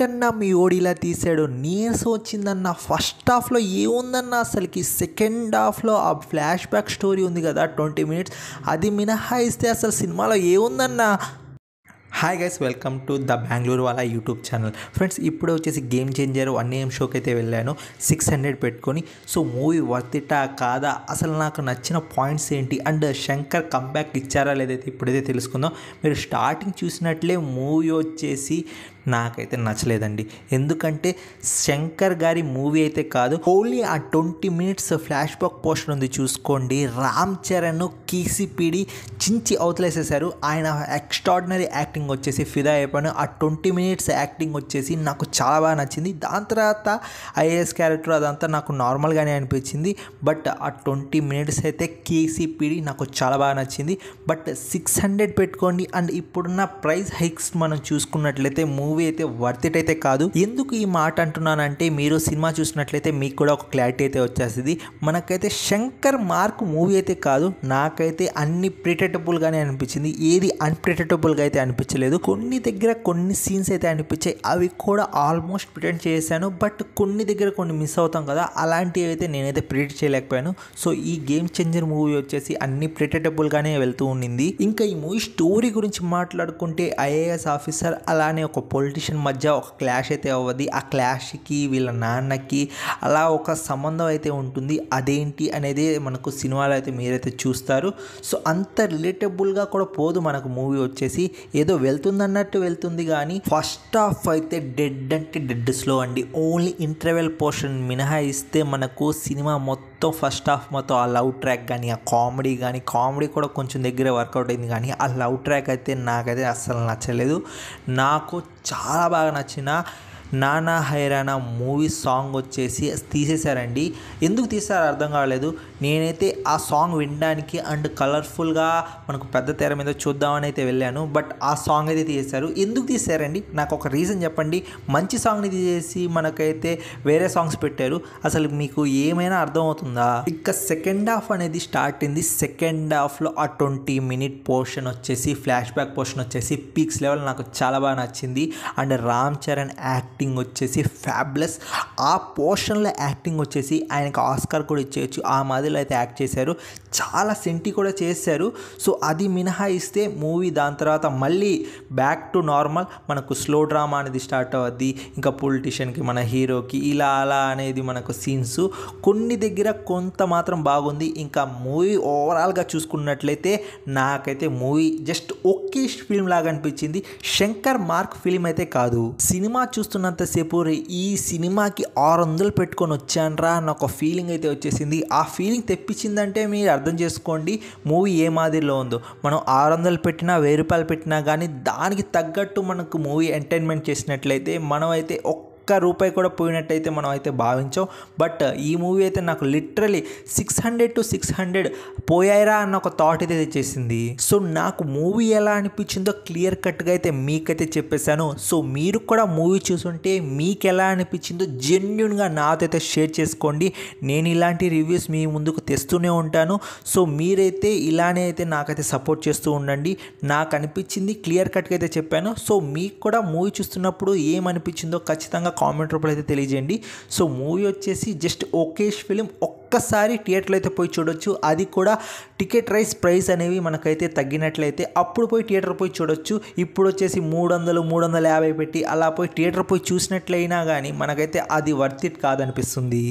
ఏంటన్నా మీ ఓడిలా తీసాడు నీరసం వచ్చిందన్న ఫస్ట్ హాఫ్లో ఏముందన్న అసలుకి సెకండ్ హాఫ్లో ఆ ఫ్లాష్ బ్యాక్ స్టోరీ ఉంది కదా 20 మినిట్స్ అది మినహాయిస్తే అసలు సినిమాలో ఏముందన్న. Hi guys, welcome to the Bengaluru వాళ్ళ యూట్యూబ్ ఛానల్. ఫ్రెండ్స్, ఇప్పుడే వచ్చేసి గేమ్ చేంజర్ 1am షోకి అయితే వెళ్ళాను 600 పెట్టుకొని. సో మూవీ వర్తిటా కాదా, అసలు నాకు నచ్చిన పాయింట్స్ ఏంటి అండ్ శంకర్ కంబ్యాక్ ఇచ్చారా లేదైతే ఇప్పుడైతే తెలుసుకుందాం. మీరు స్టార్టింగ్ చూసినట్లే మూవీ వచ్చేసి నాకైతే నచ్చలేదండి. ఎందుకంటే శంకర్ గారి మూవీ అయితే కాదు, ఓన్లీ ఆ 20 మినిట్స్ ఫ్లాష్ బ్యాక్ పోర్షన్ ఉంది చూసుకోండి. రామ్ చరణ్ కీసిపిడి చించి అవతలేసేసారు. ఆయన ఎక్స్ట్రాడినరీ యాక్టింగ్ వచ్చేసి ఫిదా అయిపోయాను. ఆ 20 మినిట్స్ యాక్టింగ్ వచ్చేసి నాకు చాలా బాగా నచ్చింది. దాని తర్వాత ఐఏఎస్ క్యారెక్టర్ అదంతా నాకు నార్మల్గానే అనిపించింది. బట్ ఆ 20 మినిట్స్ అయితే కేసీపీడి నాకు చాలా బాగా నచ్చింది. బట్ 600 పెట్టుకోండి అండ్ ఇప్పుడున్న ప్రైస్ హైక్స్ మనం చూసుకున్నట్లయితే మూవీ అయితే వర్త్ ఇట్ అయితే కాదు. ఎందుకు ఈ మాట అంటున్నానంటే, మీరు సినిమా చూసినట్లయితే మీకు కూడా ఒక క్లారిటీ అయితే వచ్చేస్తుంది. మనకైతే శంకర్ మార్క్ మూవీ అయితే కాదు, నాకైతే అన్ని ప్రిడిక్టబుల్గానే అనిపించింది. ఏది అన్ప్రిడిక్టబుల్గా అయితే అనిపించలేదు. కొన్ని దగ్గర కొన్ని సీన్స్ అయితే అనిపించాయి, అవి కూడా ఆల్మోస్ట్ ప్రిటెండ్ చేశాను. బట్ కొన్ని దగ్గర కొన్ని మిస్ అవుతాం కదా, అలాంటివి అయితే నేనైతే ప్రిడిక్ట్ చేయలేకపోయాను. సో ఈ గేమ్ చేంజర్ మూవీ వచ్చేసి అన్ని ప్రిడిక్టబుల్గానే వెళ్తూ ఉండింది. ఇంకా ఈ మూవీ స్టోరీ గురించి మాట్లాడుకుంటే, ఐఏఎస్ ఆఫీసర్ అలానే ఒక పొలిటీషియన్ మధ్య ఒక క్లాష్ అయితే అవ్వదు. ఆ క్లాష్కి వీళ్ళ నాన్నకి అలా ఒక సంబంధం అయితే ఉంటుంది. అదేంటి అనేది మనకు సినిమాలో అయితే మీరైతే చూస్తారు. సో అంత రిలేటబుల్గా కూడా పోదు మనకు మూవీ వచ్చేసి, ఏదో వెళ్తుందన్నట్టు వెళ్తుంది. కానీ ఫస్ట్ హాఫ్ అయితే డెడ్ అంటే డెడ్ స్లో అండి. ఓన్లీ ఇంటర్వెల్ పోర్షన్ మినహాయిస్తే మనకు సినిమా మొత్తం ఫస్ట్ హాఫ్ మొత్తం ఆ లవ్ ట్రాక్ కానీ ఆ కామెడీ కూడా కొంచెం దగ్గర వర్కౌట్ అయింది. కానీ ఆ లవ్ ట్రాక్ అయితే నాకైతే అస్సలు నచ్చలేదు. నాకు చాలా బాగా నచ్చిన నానా హైరానా మూవీ సాంగ్ వచ్చేసి తీసేశారండి. ఎందుకు తీసారో అర్థం కాలేదు. నేనైతే ఆ సాంగ్ వినడానికి అండ్ కలర్ఫుల్గా మనకు పెద్ద తెర మీద చూద్దామని అయితే వెళ్ళాను. బట్ ఆ సాంగ్ అయితే తీసేశారు. ఎందుకు తీసారండి, నాకు ఒక రీజన్ చెప్పండి. మంచి సాంగ్ని తీసేసి మనకైతే వేరే సాంగ్స్ పెట్టారు. అసలు మీకు ఏమైనా అర్థమవుతుందా? ఇంకా సెకండ్ హాఫ్ అనేది స్టార్ట్ అయింది. సెకండ్ హాఫ్లో ఆ 20 మినిట్ పోర్షన్ వచ్చేసి ఫ్లాష్ బ్యాక్ పోర్షన్ వచ్చేసి పీక్స్ లెవెల్ నాకు చాలా బాగా నచ్చింది. అండ్ రామ్ చరణ్ యాక్టింగ్ వచ్చేసి ఫ్యాబ్లెస్. ఆ పోర్షన్లో యాక్టింగ్ వచ్చేసి ఆయనకు ఆస్కార్ కూడా ఇచ్చేయచ్చు. ఆ మాదిరిలో అయితే యాక్ట్ చేశారు. చాలా సెంటి కూడా చేశారు. సో అది మినహాయిస్తే మూవీ దాని తర్వాత మళ్ళీ బ్యాక్ టు నార్మల్. మనకు స్లో డ్రామా అనేది స్టార్ట్ అవుద్ది. ఇంకా పొలిటీషియన్కి మన హీరోకి ఇలా అలా అనేది మనకు సీన్స్ కొన్ని దగ్గర కొంత మాత్రం బాగుంది. ఇంకా మూవీ ఓవరాల్గా చూసుకున్నట్లయితే నాకైతే మూవీ జస్ట్ ఓకే ఫిల్మ్ లాగా అనిపించింది. శంకర్ మార్క్ ఫిల్మ్ అయితే కాదు. సినిమా చూస్తున్నంతసేపు ఈ సినిమాకి 600 పెట్టుకొని వచ్చానరా అన్న ఒక ఫీలింగ్ అయితే వచ్చేసింది. ఆ ఫీలింగ్ తెప్పించిందంటే మీరు అర్థం చేసుకోండి మూవీ ఏ మాదిరిలో ఉందో. మనం 600 పెట్టినా 1000 రూపాయలు పెట్టినా కానీ దానికి తగ్గట్టు మనకు మూవీ ఎంటర్టైన్మెంట్ చేసినట్లయితే మనం అయితే ఒక్క రూపాయి కూడా పోయినట్టయితే మనం అయితే భావించాం. బట్ ఈ మూవీ అయితే నాకు లిటరలీ 600 to 600 పోయాయిరా అన్న ఒక థాట్ అయితే తెచ్చేసింది. సో నాకు మూవీ ఎలా అనిపించిందో క్లియర్ కట్గా అయితే మీకైతే చెప్పేశాను. సో మీరు కూడా మూవీ చూసుంటే మీకు ఎలా అనిపించిందో జెన్యున్గా నాతో అయితే షేర్ చేసుకోండి. నేను ఇలాంటి రివ్యూస్ మీ ముందుకు తెస్తూనే ఉంటాను. సో మీరైతే ఇలానే అయితే నాకైతే సపోర్ట్ చేస్తూ ఉండండి. నాకు అనిపించింది క్లియర్ కట్గా అయితే చెప్పాను. సో మీకు కూడా మూవీ చూస్తున్నప్పుడు ఏమనిపించిందో ఖచ్చితంగా కామెంట్ రూపంలో అయితే తెలియజేయండి. సో మూవీ వచ్చేసి జస్ట్ ఓకేష్ ఫిలిం. ఒక్కసారి థియేటర్లో అయితే పోయి చూడొచ్చు. అది కూడా టికెట్ ప్రైస్ అనేవి మనకైతే తగ్గినట్లయితే అప్పుడు పోయి థియేటర్ పోయి చూడొచ్చు. ఇప్పుడు వచ్చేసి 300 350 పెట్టి అలా పోయి థియేటర్ పోయి చూసినట్లయినా కానీ మనకైతే అది వర్త్ ఇట్ కాదనిపిస్తుంది.